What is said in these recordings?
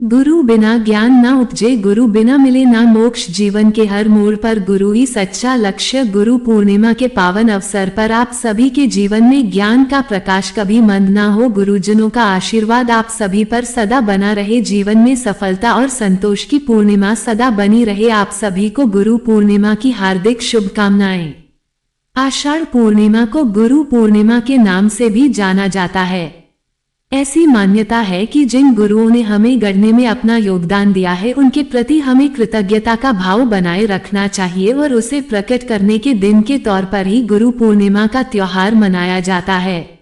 गुरु बिना ज्ञान न उपजे, गुरु बिना मिले ना मोक्ष। जीवन के हर मोड़ पर गुरु ही सच्चा लक्ष्य। गुरु पूर्णिमा के पावन अवसर पर आप सभी के जीवन में ज्ञान का प्रकाश कभी मंद ना हो। गुरुजनों का आशीर्वाद आप सभी पर सदा बना रहे। जीवन में सफलता और संतोष की पूर्णिमा सदा बनी रहे। आप सभी को गुरु पूर्णिमा की हार्दिक शुभकामनाएं। आषाढ़ पूर्णिमा को गुरु पूर्णिमा के नाम से भी जाना जाता है। ऐसी मान्यता है कि जिन गुरुओं ने हमें गढ़ने में अपना योगदान दिया है, उनके प्रति हमें कृतज्ञता का भाव बनाए रखना चाहिए और उसे प्रकट करने के दिन के तौर पर ही गुरु पूर्णिमा का त्योहार मनाया जाता है।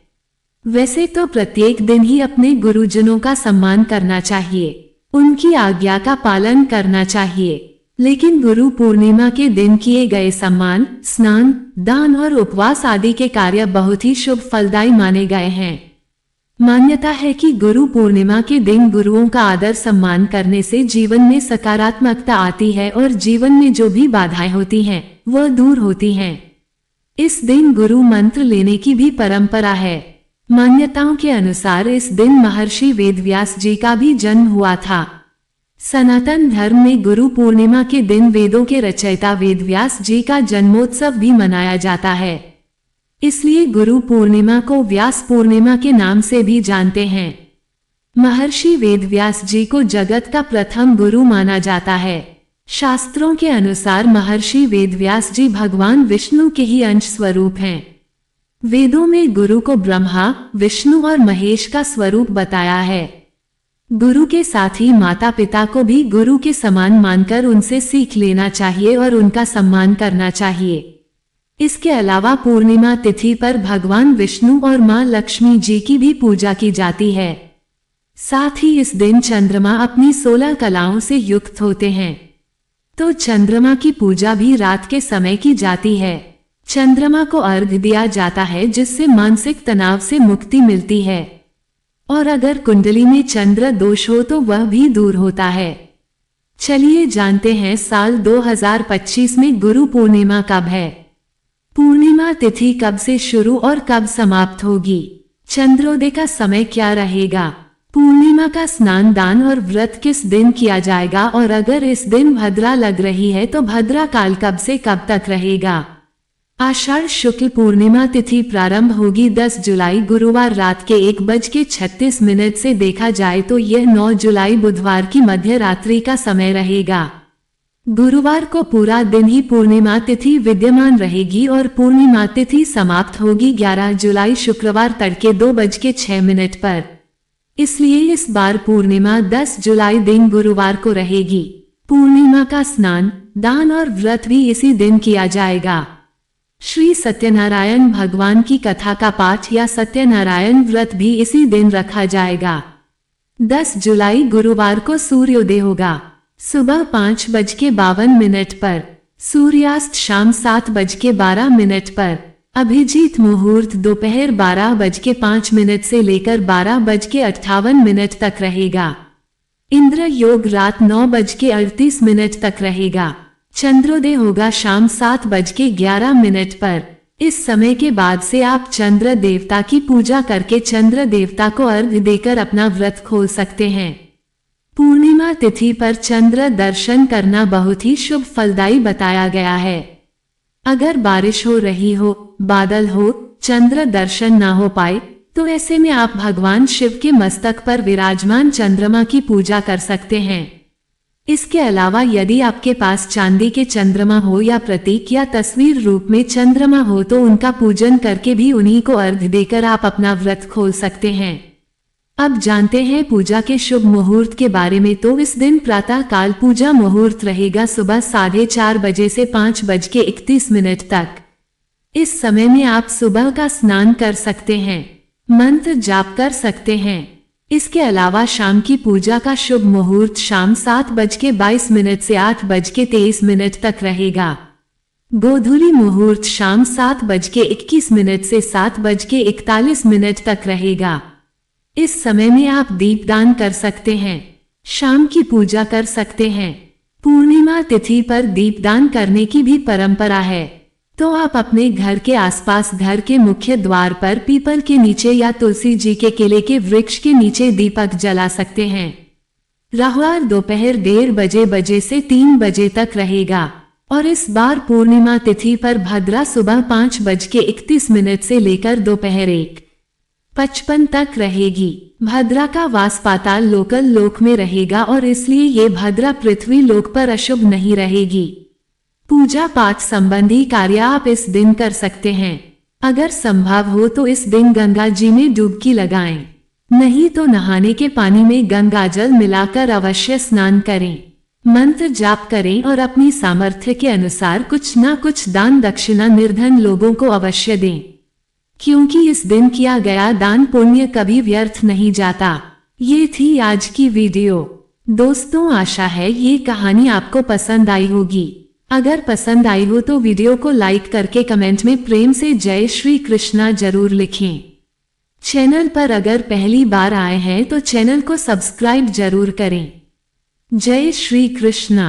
वैसे तो प्रत्येक दिन ही अपने गुरुजनों का सम्मान करना चाहिए, उनकी आज्ञा का पालन करना चाहिए, लेकिन गुरु पूर्णिमा के दिन किए गए सम्मान, स्नान, दान और उपवास आदि के कार्य बहुत ही शुभ फलदायी माने गए हैं। मान्यता है कि गुरु पूर्णिमा के दिन गुरुओं का आदर सम्मान करने से जीवन में सकारात्मकता आती है और जीवन में जो भी बाधाएं होती हैं, वह दूर होती हैं। इस दिन गुरु मंत्र लेने की भी परंपरा है। मान्यताओं के अनुसार इस दिन महर्षि वेदव्यास जी का भी जन्म हुआ था। सनातन धर्म में गुरु पूर्णिमा के दिन वेदों के रचयिता वेदव्यास जी का जन्मोत्सव भी मनाया जाता है। इसलिए गुरु पूर्णिमा को व्यास पूर्णिमा के नाम से भी जानते हैं। महर्षि वेदव्यास जी को जगत का प्रथम गुरु माना जाता है। शास्त्रों के अनुसार महर्षि वेदव्यास जी भगवान विष्णु के ही अंश स्वरूप हैं। वेदों में गुरु को ब्रह्मा, विष्णु और महेश का स्वरूप बताया है। गुरु के साथ ही माता पिता को भी गुरु के समान मानकर उनसे सीख लेना चाहिए और उनका सम्मान करना चाहिए। इसके अलावा पूर्णिमा तिथि पर भगवान विष्णु और मां लक्ष्मी जी की भी पूजा की जाती है। साथ ही इस दिन चंद्रमा अपनी 16 कलाओं से युक्त होते हैं, तो चंद्रमा की पूजा भी रात के समय की जाती है। चंद्रमा को अर्घ्य दिया जाता है, जिससे मानसिक तनाव से मुक्ति मिलती है, और अगर कुंडली में चंद्र दोष हो तो वह भी दूर होता है। चलिए जानते हैं साल 2025 में गुरु पूर्णिमा कब है। पूर्णिमा तिथि कब से शुरू और कब समाप्त होगी। चंद्रोदय का समय क्या रहेगा। पूर्णिमा का स्नान, दान और व्रत किस दिन किया जाएगा, और अगर इस दिन भद्रा लग रही है तो भद्रा काल कब से कब तक रहेगा। आषाढ़ शुक्ल पूर्णिमा तिथि प्रारंभ होगी 10 जुलाई गुरुवार रात के 1:36 से। देखा जाए तो यह 9 जुलाई बुधवार की मध्य रात्रि का समय रहेगा। गुरुवार को पूरा दिन ही पूर्णिमा तिथि विद्यमान रहेगी और पूर्णिमा तिथि समाप्त होगी 11 जुलाई शुक्रवार तड़के 2:06 पर। इसलिए इस बार पूर्णिमा 10 जुलाई दिन गुरुवार को रहेगी। पूर्णिमा का स्नान, दान और व्रत भी इसी दिन किया जाएगा। श्री सत्यनारायण भगवान की कथा का पाठ या सत्यनारायण व्रत भी इसी दिन रखा जाएगा। 10 जुलाई गुरुवार को सूर्योदय होगा सुबह 5:52 पर। सूर्यास्त शाम 7:12 पर। अभिजीत मुहूर्त दोपहर 12:05 से लेकर 12:58 तक रहेगा। इंद्र योग रात 9:38 तक रहेगा। चंद्रोदय होगा शाम 7:11 पर। इस समय के बाद से आप चंद्र देवता की पूजा करके चंद्र देवता को अर्घ्य देकर अपना व्रत खोल सकते हैं। पूर्णिमा तिथि पर चंद्र दर्शन करना बहुत ही शुभ फलदायी बताया गया है। अगर बारिश हो रही हो, बादल हो, चंद्र दर्शन ना हो पाए, तो ऐसे में आप भगवान शिव के मस्तक पर विराजमान चंद्रमा की पूजा कर सकते हैं। इसके अलावा यदि आपके पास चांदी के चंद्रमा हो या प्रतीक या तस्वीर रूप में चंद्रमा हो, तो उनका पूजन करके भी उन्हीं को अर्घ्य देकर आप अपना व्रत खोल सकते हैं। अब जानते हैं पूजा के शुभ मुहूर्त के बारे में। तो इस दिन प्रातः काल पूजा मुहूर्त रहेगा सुबह 4:30 बजे से 5:31 तक। इस समय में आप सुबह का स्नान कर सकते हैं, मंत्र जाप कर सकते हैं। इसके अलावा शाम की पूजा का शुभ मुहूर्त शाम 7:22 से 8:23 तक रहेगा। गोधूली मुहूर्त शाम 7:21 से 7:41 तक रहेगा। इस समय में आप दीपदान कर सकते हैं, शाम की पूजा कर सकते हैं। पूर्णिमा तिथि पर दीपदान करने की भी परंपरा है, तो आप अपने घर के आसपास घर के मुख्य द्वार पर पीपल के नीचे या तुलसी जी के केले के वृक्ष के नीचे दीपक जला सकते हैं। राहुकाल दोपहर 1:30 बजे से 3 बजे तक रहेगा और इस बार पूर्णिमा तिथि पर भद्रा सुबह 5:31 से लेकर दोपहर 1:55 तक रहेगी। भद्रा का वास पाताल लोकल लोक में रहेगा और इसलिए ये भद्रा पृथ्वी लोक पर अशुभ नहीं रहेगी। पूजा पाठ संबंधी कार्य आप इस दिन कर सकते हैं। अगर संभव हो तो इस दिन गंगा जी में डुबकी लगाएं, नहीं तो नहाने के पानी में गंगाजल मिलाकर अवश्य स्नान करें। मंत्र जाप करें और अपनी सामर्थ्य के अनुसार कुछ न कुछ दान दक्षिणा निर्धन लोगों को अवश्य दें, क्योंकि इस दिन किया गया दान पुण्य कभी व्यर्थ नहीं जाता। ये थी आज की वीडियो। दोस्तों, आशा है ये कहानी आपको पसंद आई होगी। अगर पसंद आई हो तो वीडियो को लाइक करके कमेंट में प्रेम से जय श्री कृष्णा जरूर लिखें। चैनल पर अगर पहली बार आए हैं तो चैनल को सब्सक्राइब जरूर करें। जय श्री कृष्णा।